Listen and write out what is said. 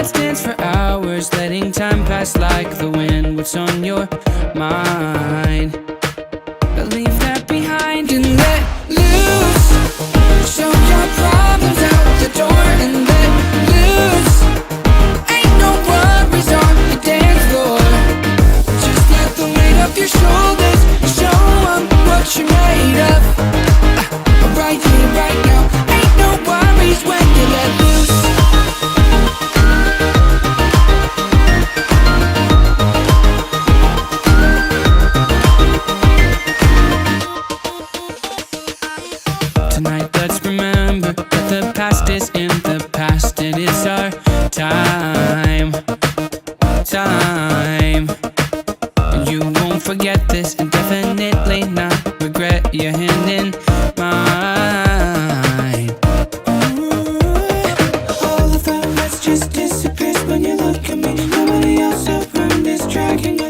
let's dance for hours, letting time pass like the wind. What's on your mind? Leave that behind and let loose. Show your problems out the door and let loose. Ain't no worries on the dance floor. Just let the weight of your shoulders show them what you're made of. Right here, right now. Ain't no worries when you let loose. Tonight let's remember that the past is in the past. It is our time. You won't forget this and definitely not regret your hand in mine. All of the rest just disappears when you look at me. Nobody else around is dragging